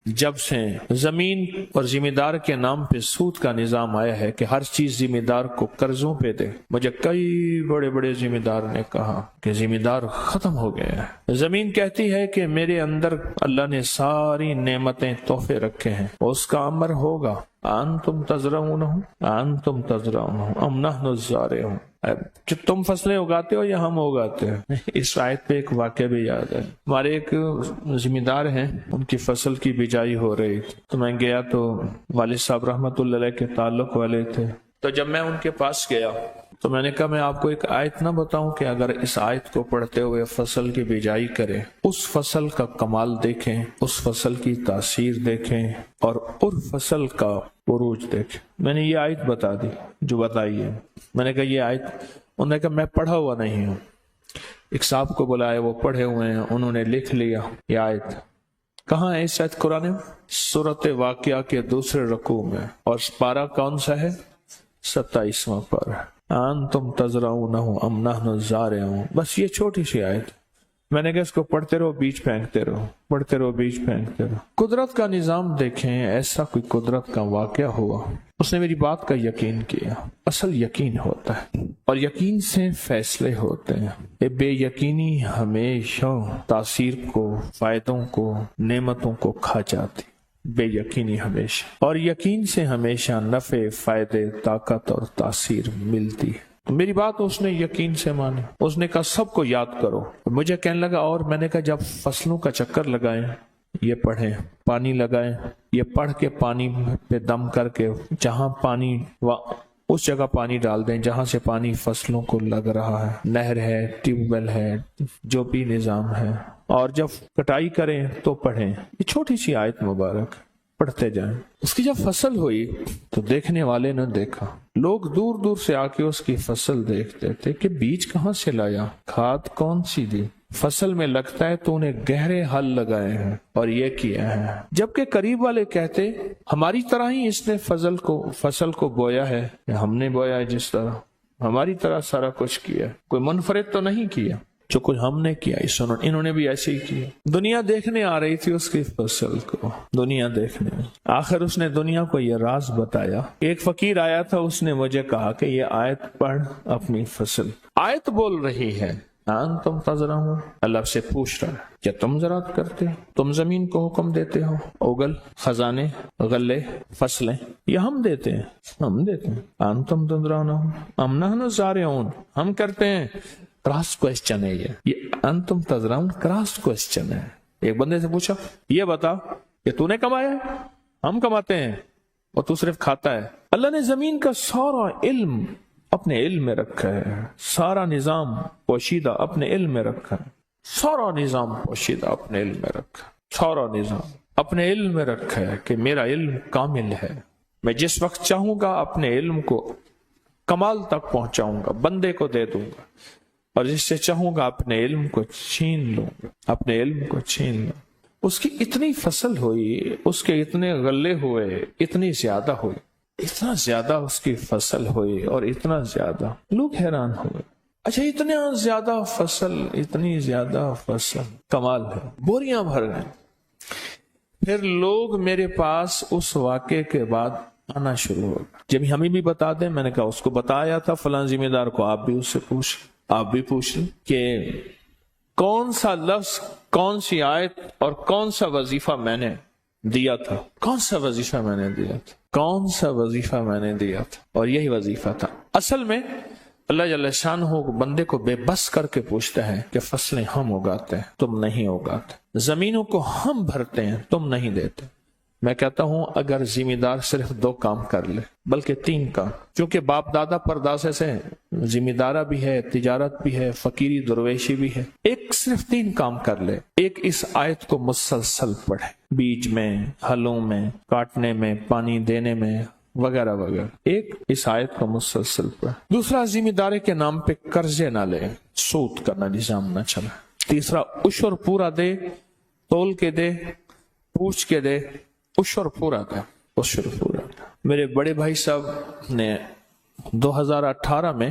جب سے زمین اور ذمہ دار کے نام پہ سود کا نظام آیا ہے کہ ہر چیز ذمہ دار کو قرضوں پہ دے، مجھے کئی بڑے بڑے ذمہ دار نے کہا کہ ذمہ دار ختم ہو گیا ہے۔ زمین کہتی ہے کہ میرے اندر اللہ نے ساری نعمتیں تحفے رکھے ہیں، اس کا امر ہوگا انتم تزرعونہ انتم تزرعونہ ام نحن الزارعون، کہ تم فصلیں اگاتے ہو یا ہم اگاتے ہیں۔ اس آیت پہ ایک واقعہ بھی یاد ہے، ہمارے ایک ذمہ دار ہیں، ان کی فصل کی بجائی ہو رہی تھی، تو میں گیا تو والد صاحب رحمت اللہ علیہ کے تعلق والے تھے، تو جب میں ان کے پاس گیا تو میں نے کہا میں آپ کو ایک آیت نہ بتاؤں کہ اگر اس آیت کو پڑھتے ہوئے فصل کی بجائی کریں، اس فصل کا کمال دیکھیں، اس فصل کی تاثیر دیکھیں اور فصل کا عروج دیکھیں۔ میں نے یہ آیت بتا دی جو بتائی ہے، میں نے کہا یہ آیت، انہوں نے کہا میں پڑھا ہوا نہیں ہوں۔ ایک صاحب کو بلایا، وہ پڑھے ہوئے ہیں، انہوں نے لکھ لیا یہ آیت۔ کہاں ہے اس آیت قرآن میں؟ سورۃ واقعہ کے دوسرے رکوع میں، اور پارہ کون سا ہے؟ 27واں پارہ۔ انتم تزرعونہ ام نحن الزارعون، بس یہ چھوٹی سی آیت۔ میں نے کہا اس کو پڑھتے رہو، بیج پھینکتے رہو، پڑھتے رہو، بیج پھینکتے رہو۔ قدرت کا نظام دیکھیں، ایسا کوئی قدرت کا واقعہ ہوا، اس نے میری بات کا یقین کیا۔ اصل یقین ہوتا ہے اور یقین سے فیصلے ہوتے ہیں۔ یہ بے یقینی ہمیشہ تاثیر کو، فائدوں کو، نعمتوں کو کھا جاتی، بے یقینی ہمیشہ، اور یقین سے ہمیشہ نفع، فائدے، طاقت اور تاثیر ملتی ہے۔ میری بات اس نے یقین سے مانی، اس نے کہا سب کو یاد کرو۔ مجھے کہنے لگا، اور میں نے کہا جب فصلوں کا چکر لگائیں، یہ پڑھیں، پانی لگائیں، یہ پڑھ کے پانی پہ دم کر کے جہاں پانی اس جگہ پانی ڈال دیں جہاں سے پانی فصلوں کو لگ رہا ہے، نہر ہے، ٹیوب ویل ہے، جو بھی نظام ہے، اور جب کٹائی کریں تو پڑھیں۔ یہ چھوٹی سی آیت مبارک پڑھتے جائیں۔ اس کی جب فصل ہوئی تو دیکھنے والے نے دیکھا، لوگ دور دور سے آ کے اس کی فصل دیکھتے تھے کہ بیج کہاں سے لایا، کھاد کون سی دی، فصل میں لگتا ہے تو انہیں گہرے ہل لگائے ہیں اور یہ کیا ہے۔ جبکہ قریب والے کہتے ہماری طرح ہی اس نے فصل کو بویا ہے، یا ہم نے بویا ہے، جس طرح ہماری طرح سارا کچھ کیا، کوئی منفرد تو نہیں کیا، جو کچھ ہم نے کیا انہوں نے بھی ایسے ہی کیا۔ دنیا دیکھنے آ رہی تھی اس کی فصل کو، دنیا دیکھنے، آخر اس نے دنیا کو یہ راز بتایا۔ ایک فقیر آیا تھا، اس نے مجھے کہا کہ یہ آیت پڑھ اپنی فصل۔ آیت بول رہی ہے انتم تزرعون، اللہ سے پوچھ رہا ہے کیا تم زراعت کرتے ہو؟ تم زمین کو حکم دیتے ہو، اگل، خزانے، غلے، فصلیں، یہ ہم دیتے ہیں، ہم دیتے ہیں۔ انتم تزرعون ام نحن الزارعون، ہم کرتے ہیں۔ کراس کوشچن ہے یہ انتم تزرعون کراس کوشچن ہے۔ ایک بندے سے پوچھا یہ بتا کہ تو نے کمایا ہے؟ ہم کماتے ہیں اور تو صرف کھاتا ہے۔ اللہ نے زمین کا سارا علم اپنے علم میں رکھا ہے، سارا نظام پوشیدہ اپنے علم میں رکھا ہے، سارا نظام پوشیدہ اپنے علم میں رکھا ہے، سارا نظام اپنے علم میں رکھا ہے کہ میرا علم کامل ہے، میں جس وقت چاہوں گا اپنے علم کو کمال تک پہنچاؤں گا، بندے کو دے دوں گا، اور جس سے چاہوں گا اپنے علم کو چھین لوں گا، اپنے علم کو چھین لوں۔ اس کی اتنی فصل ہوئی، اس کے اتنے غلے ہوئے، اتنی زیادہ ہوئی، اتنا زیادہ اس کی فصل ہوئی، اور اتنا زیادہ لوگ حیران ہوئے۔ اچھا اتنا زیادہ فصل، اتنی زیادہ فصل، کمال ہے، بوریاں بھر گئیں۔ پھر لوگ میرے پاس اس واقعے کے بعد آنا شروع ہو گئے، جب ہمیں بھی بتا دیں۔ میں نے کہا اس کو بتایا تھا فلاں ذمہ دار کو، آپ بھی اس سے پوچھ، آپ بھی پوچھ لیں کہ کون سا لفظ، کون سی آیت اور کون سا وظیفہ میں نے دیا تھا، کون سا وظیفہ میں نے دیا تھا، کون سا وظیفہ میں نے دیا تھا، اور یہی وظیفہ تھا۔ اصل میں اللہ جل شانہ بندے کو بے بس کر کے پوچھتا ہے کہ فصلیں ہم اگاتے ہیں، تم نہیں اگاتے، زمینوں کو ہم بھرتے ہیں، تم نہیں دیتے۔ میں کہتا ہوں اگر ذمہ دار صرف 2 کام کر لے، بلکہ 3 کام، کیونکہ باپ دادا پرداسے سے ذمہ دارہ بھی ہے، تجارت بھی ہے، فقیری درویشی بھی ہے، ایک صرف 3 کام کر لے۔ ایک اس آیت کو مسلسل پڑھے، بیج میں، ہلوں میں، کاٹنے میں، پانی دینے میں، وغیرہ وغیرہ، ایک اس آیت کو مسلسل پڑھے۔ دوسرا، ذمہ داری کے نام پہ قرضے نہ لے، سود کا نظام نہ چلے۔ تیسرا، عشر پورا دے، تول کے دے، پوچھ کے دے، عشر پورا دے، عشر پورا دے۔ میرے بڑے بھائی صاحب نے 2018 میں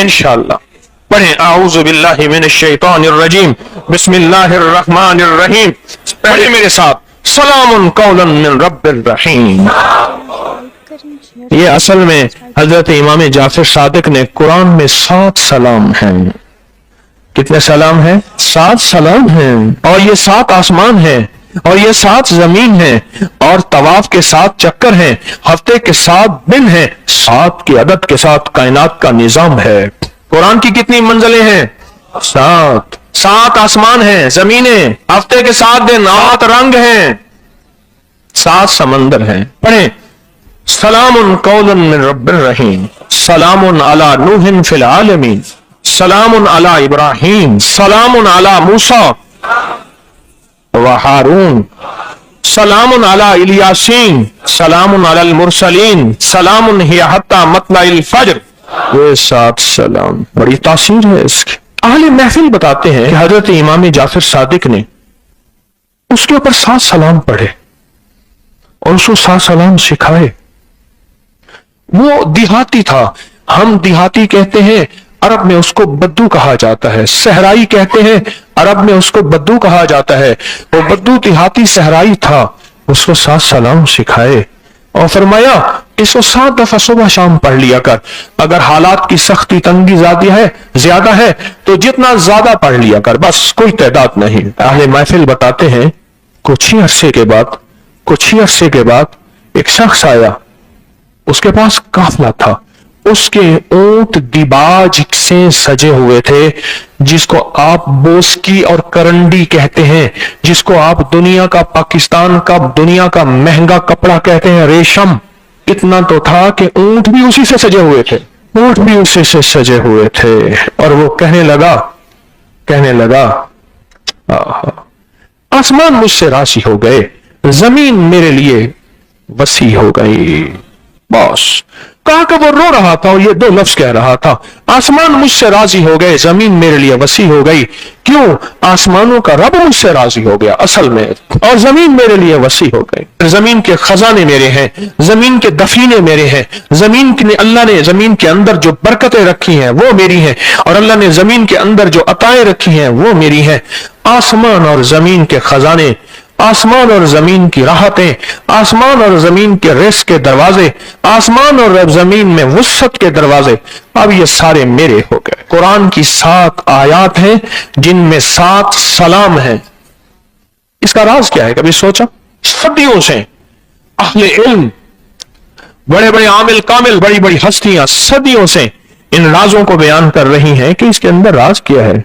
انشاءاللہ پڑھیں اعوذ باللہ من الشیطان الرجیم بسم اللہ الرحمن الرحیم. پڑھیں میرے ساتھ سلام قولا من رب الرحیم. یہ اصل میں حضرت امام جعفر صادق نے قرآن میں 7 سلام ہیں. کتنے سلام ہیں؟ 7 سلام ہیں. اور یہ 7 آسمان ہیں اور یہ 7 زمین ہیں اور طواف کے 7 چکر ہیں, ہفتے کے 7 دن ہیں, 7 کے عدد کے ساتھ کائنات کا نظام ہے. قرآن کی کتنی منزلیں ہیں؟ 7. 7 آسمان ہیں, زمینیں, ہفتے کے 7 دن, 8 رنگ ہیں, 7 سمندر ہیں. پڑھیں سلام قولا من رب الرحیم سلام علی نوح فی العالمین سلام علی ابراہیم سلام علی موسیٰ وہارون سلام علی الیاسین سلام علی المرسلین سلام ہی حتی مطلع الفجر. یہ 7 سلام بڑی تاثیر ہے اس کی. اہل محفل بتاتے ہیں کہ حضرت امام جعفر صادق نے اس کے اوپر 7 سلام پڑھے اور اس کو 7 سلام سکھائے. وہ دیہاتی تھا, ہم دیہاتی کہتے ہیں, عرب میں اس کو بدو کہا جاتا ہے. صحرائی کہتے ہیں, عرب میں اس کو بدو کہا جاتا ہے. وہ بدو دیہاتی صحرائی تھا, اس کو 7 سلام سکھائے اور فرمایا اس کو 7 دفعہ صبح شام پڑھ لیا کر. اگر حالات کی سختی تنگی زیادہ ہے تو جتنا زیادہ پڑھ لیا کر, بس کوئی تعداد نہیں. اہل محفل بتاتے ہیں کچھ ہی عرصے کے بعد ایک شخص آیا, اس کے پاس قافلہ تھا, اس کے اونٹ دیباج سے سجے ہوئے تھے, جس کو آپ بوسکی اور کرنڈی کہتے ہیں, جس کو آپ دنیا کا, پاکستان کا دنیا کا مہنگا کپڑا کہتے ہیں, ریشم. اتنا تو تھا کہ اونٹ بھی اسی سے سجے ہوئے تھے. اور وہ کہنے لگا آسمان مجھ سے راضی ہو گئے, زمین میرے لیے وسیع ہو گئی. بس کہا کہ وہ رو رہا تھا اور یہ 2 لفظ کہہ رہا تھا, آسمان مجھ سے راضی ہو گئے, زمین میرے لیے وسیع ہو گئی. کیوں؟ آسمانوں کا رب مجھ سے راضی ہو گیا اصل میں, اور زمین میرے لیے وسیع ہو گئی. زمین کے خزانے میرے ہیں, زمین کے دفینے میرے ہیں, اللہ نے زمین کے اندر جو برکتیں رکھی ہیں وہ میری ہیں, اور اللہ نے زمین کے اندر جو عطائیں رکھی ہیں وہ میری ہیں. آسمان اور زمین کے خزانے, آسمان اور زمین کی راحتیں, آسمان اور زمین کے رزق کے دروازے, آسمان اور زمین میں وسعت کے دروازے, اب یہ سارے میرے ہو گئے. قرآن کی 7 آیات ہیں جن میں 7 سلام ہیں. اس کا راز کیا ہے؟ کبھی سوچا؟ صدیوں سے اہل علم, بڑے بڑے عامل کامل, بڑی بڑی ہستیاں صدیوں سے ان رازوں کو بیان کر رہی ہیں کہ اس کے اندر راز کیا ہے,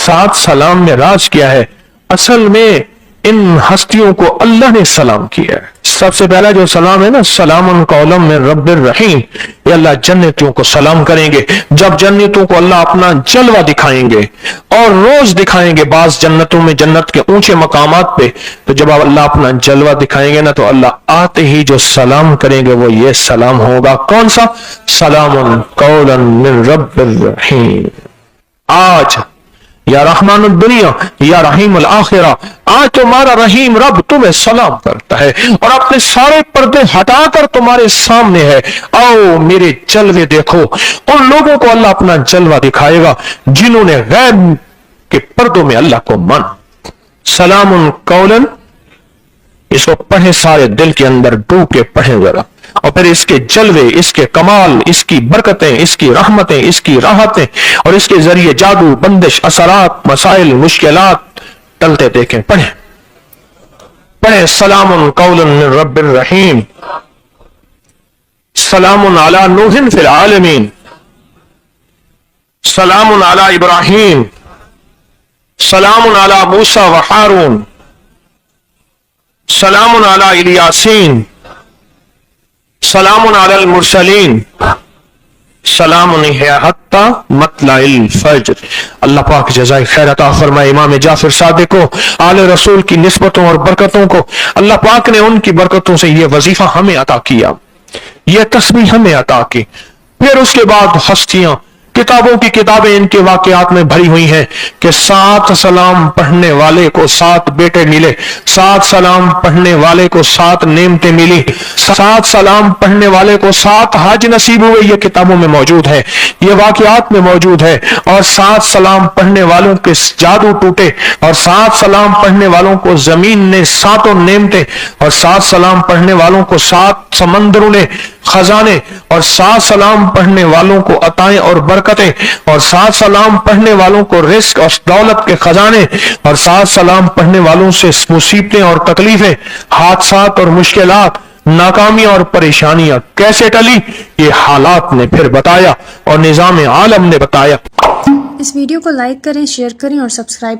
7 سلام میں راز کیا ہے. اصل میں ان ہستیوں کو اللہ نے سلام کیا ہے. سب سے پہلا جو سلام ہے نا, سلام قولا من رب الرحیم, یہ اللہ جنتوں کو سلام کریں گے. جب جنتوں کو اللہ اپنا جلوہ دکھائیں گے, اور روز دکھائیں گے, بعض جنتوں میں جنت کے اونچے مقامات پہ, تو جب اللہ اپنا جلوہ دکھائیں گے نا, تو اللہ آتے ہی جو سلام کریں گے وہ یہ سلام ہوگا. کون سا؟ سلام قولا من رب الرحیم. آج یا رحمان الدنیا یا رحیم الآخرہ, آج تمہارا رحیم رب تمہیں سلام کرتا ہے اور اپنے سارے پردے ہٹا کر تمہارے سامنے ہے. آؤ میرے جلوے دیکھو. ان لوگوں کو اللہ اپنا جلوہ دکھائے گا جنہوں نے غیب کے پردوں میں اللہ کو مان. سلام قولا, اس کو پڑھیں سارے دل کے اندر ڈوب کے پڑھیں ذرا, اور پھر اس کے جلوے, اس کے کمال, اس کی برکتیں, اس کی رحمتیں, اس کی راحتیں, اور اس کے ذریعے جادو, بندش, اثرات, مسائل, مشکلات ٹلتے دیکھیں. پڑھیں سلام قولا من رب الرحیم سلام علی نوح فی العالمین سلام علی ابراہیم سلام علی موسیٰ وہارون سلام علی الیاسین سلام علی المرسلین سلام حتی مطلع الفجر. اللہ پاک جزائے خیر عطا فرمائے امام جعفر صادق کو, آل رسول کی نسبتوں اور برکتوں کو. اللہ پاک نے ان کی برکتوں سے یہ وظیفہ ہمیں عطا کیا, یہ تسبیح ہمیں عطا کی. پھر اس کے بعد ہستیاں کتابوں کی کتابیں ان کے واقعات میں بھری ہوئی ہیں کہ 7 سلام پڑھنے والے کو 7 بیٹے ملے، 7 سلام پڑھنے والے کو 7 نعمتیں ملی، 7 سلام پڑھنے والے کو 7 حج نصیب ہوئے. یہ کتابوں میں موجود ہے، یہ واقعات میں موجود ہے. اور 7 سلام پڑھنے والوں کے جادو ٹوٹے، اور 7 سلام پڑھنے والوں کو زمین نے 7 نعمتیں، اور 7 سلام پڑھنے والوں کو 7 سمندروں نے خزانے، اور 7 سلام پڑھنے والوں کو عطائیں اور برکتیں، اور 7 سلام پڑھنے والوں کو رزق اور دولت کے خزانے، اور 7 سلام پڑھنے والوں سے مصیبتیں اور تکلیفیں، حادثات اور مشکلات، ناکامیاں اور پریشانیاں کیسے ٹلی، یہ حالات نے پھر بتایا اور نظام عالم نے بتایا. اس ویڈیو کو لائک کریں، شیئر کریں اور سبسکرائب